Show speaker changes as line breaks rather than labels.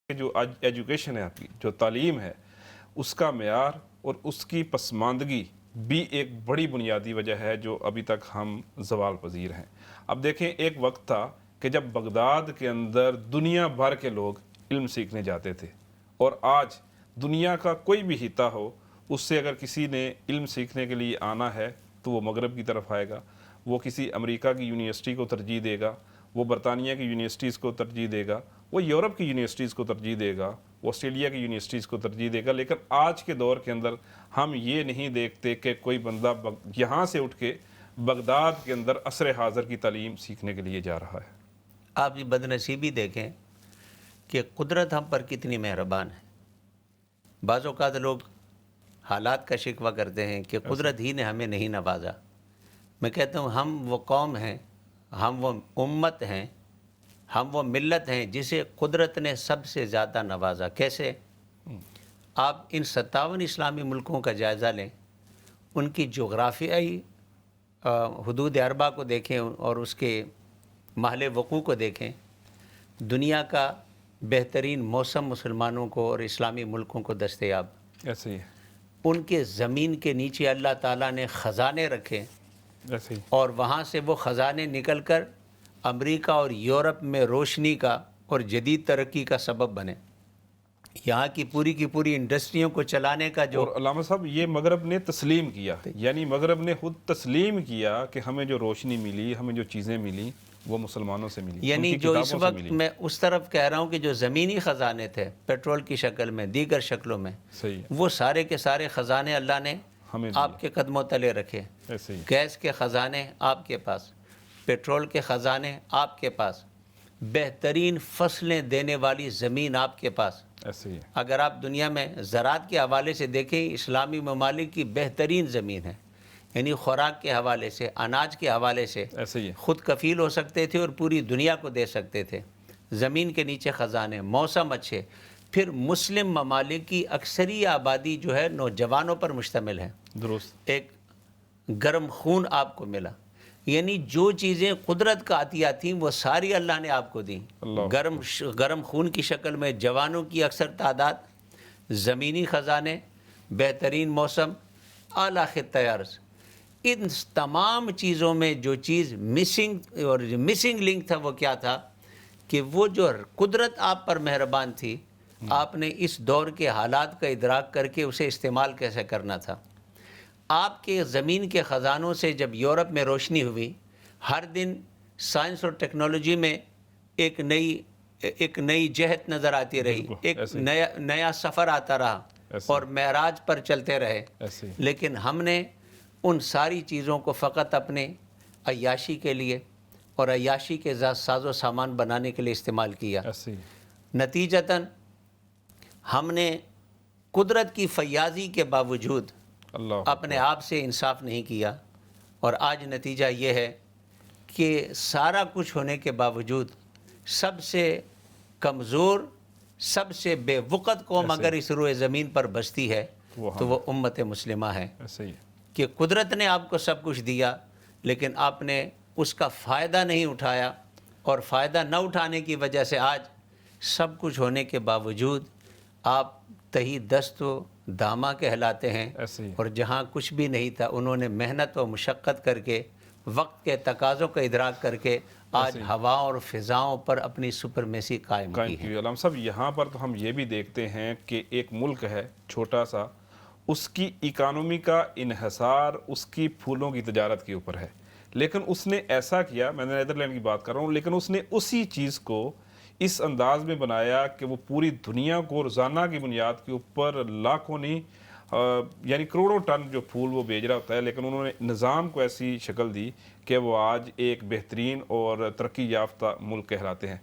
جو آج ایجوکیشن ہے، آپ کی جو تعلیم ہے، اس کا معیار اور اس کی پسماندگی بھی ایک بڑی بنیادی وجہ ہے جو ابھی تک ہم زوال پذیر ہیں۔ اب دیکھیں، ایک وقت تھا کہ جب بغداد کے اندر دنیا بھر کے لوگ علم سیکھنے جاتے تھے، اور آج دنیا کا کوئی بھی خطہ ہو، اس سے اگر کسی نے علم سیکھنے کے لیے آنا ہے تو وہ مغرب کی طرف آئے گا، وہ کسی امریکہ کی یونیورسٹی کو ترجیح دے گا، وہ برطانیہ کی یونیورسٹیز کو ترجیح دے گا، وہ یورپ کی یونیورسٹیز کو ترجیح دے گا، وہ آسٹریلیا کی یونیورسٹیز کو ترجیح دے گا۔ لیکن آج کے دور کے اندر ہم یہ نہیں دیکھتے کہ کوئی بندہ یہاں سے اٹھ کے بغداد کے اندر عصر حاضر کی تعلیم سیکھنے کے لیے جا رہا ہے۔
آپ یہ بدنصیبی دیکھیں کہ قدرت ہم پر کتنی مہربان ہے۔ بعض اوقات لوگ حالات کا شکوہ کرتے ہیں کہ قدرت ہی نے ہمیں نہیں نوازا۔ میں کہتا ہوں، ہم وہ قوم ہیں، ہم وہ امت ہیں، ہم وہ ملت ہیں جسے قدرت نے سب سے زیادہ نوازا۔ کیسے؟ آپ ان 57 اسلامی ملکوں کا جائزہ لیں، ان کی جغرافیائی حدود اربع کو دیکھیں اور اس کے محل وقوع کو دیکھیں۔ دنیا کا بہترین موسم مسلمانوں کو اور اسلامی ملکوں کو دستیاب۔
ایسے ہی ہے،
ان کے زمین کے نیچے اللہ تعالیٰ نے خزانے رکھے،
ایسے ہی۔
اور وہاں سے وہ خزانے نکل کر امریکہ اور یورپ میں روشنی کا اور جدید ترقی کا سبب بنے۔ یہاں کی پوری انڈسٹریوں کو چلانے کا جو
اور علامہ صاحب، یہ مغرب نے تسلیم کیا، یعنی مغرب نے خود تسلیم کیا کہ ہمیں جو روشنی ملی، ہمیں جو چیزیں ملی، وہ مسلمانوں سے ملی،
یعنی
ان کی
جو اس
کتابوں سے
وقت
ملی۔
میں اس طرف کہہ رہا ہوں کہ جو زمینی خزانے تھے پیٹرول کی شکل میں، دیگر شکلوں میں،
صحیح ہے،
وہ سارے کے سارے خزانے اللہ نے
ہمیں
آپ کے قدموں تلے رکھے۔
ایسے ہی،
گیس کے خزانے آپ کے پاس، پیٹرول کے خزانے آپ کے پاس، بہترین فصلیں دینے والی زمین آپ کے پاس۔
ایسے ہی،
اگر آپ دنیا میں زراعت کے حوالے سے دیکھیں، اسلامی ممالک کی بہترین زمین ہے، یعنی خوراک کے حوالے سے، اناج کے حوالے سے
ایسے ہی ہے،
خود کفیل ہو سکتے تھے اور پوری دنیا کو دے سکتے تھے۔ زمین کے نیچے خزانے، موسم اچھے۔ پھر مسلم ممالک کی اکثری آبادی جو ہے نوجوانوں پر مشتمل ہے۔
درست،
ایک گرم خون آپ کو ملا، یعنی جو چیزیں قدرت کا عطیہ تھیں وہ ساری اللہ نے آپ کو دیں۔
اللہ
گرم خون کی شکل میں جوانوں کی اکثر تعداد، زمینی خزانے، بہترین موسم، اعلیٰ خطۂ ارض۔ ان تمام چیزوں میں جو چیز مسنگ لنک تھا وہ کیا تھا کہ وہ جو قدرت آپ پر مہربان تھی، آپ نے اس دور کے حالات کا ادراک کر کے اسے استعمال کیسے کرنا تھا۔ آپ کے زمین کے خزانوں سے جب یورپ میں روشنی ہوئی، ہر دن سائنس اور ٹیکنالوجی میں ایک نئی جہت نظر آتی رہی، ایک نیا سفر آتا رہا اور معراج پر چلتے رہے۔ لیکن ہم نے ان ساری چیزوں کو فقط اپنے عیاشی کے لیے اور عیاشی کے ساز و سامان بنانے کے لیے استعمال کیا۔ نتیجتاً ہم نے قدرت کی فیاضی کے باوجود اپنے آپ سے انصاف نہیں کیا، اور آج نتیجہ یہ ہے کہ سارا کچھ ہونے کے باوجود سب سے کمزور، سب سے بے وقت قوم اگر اس روئے زمین پر بستی ہے تو وہ امت مسلمہ ہے۔ کہ قدرت نے آپ کو سب کچھ دیا، لیکن آپ نے اس کا فائدہ نہیں اٹھایا، اور فائدہ نہ اٹھانے کی وجہ سے آج سب کچھ ہونے کے باوجود آپ تہی دست و دامہ کہلاتے ہیں۔ اور جہاں کچھ بھی نہیں تھا، انہوں نے محنت و مشقت کر کے، وقت کے تقاضوں کا ادراک کر کے آج ہوا اور فضاؤں پر اپنی سپرمیسی قائم کی ہے۔
علامہ صاحب، یہاں پر تو ہم یہ بھی دیکھتے ہیں کہ ایک ملک ہے چھوٹا سا، اس کی اکانومی کا انحصار اس کی پھولوں کی تجارت کے اوپر ہے، لیکن اس نے ایسا کیا، میں نیدرلینڈ کی بات کر رہا ہوں، لیکن اس نے اسی چیز کو اس انداز میں بنایا کہ وہ پوری دنیا کو روزانہ کی بنیاد کے اوپر لاکھوں نہیں یعنی کروڑوں ٹن جو پھول وہ بیچ رہا ہوتا ہے، لیکن انہوں نے نظام کو ایسی شکل دی کہ وہ آج ایک بہترین اور ترقی یافتہ ملک کہلاتے ہیں۔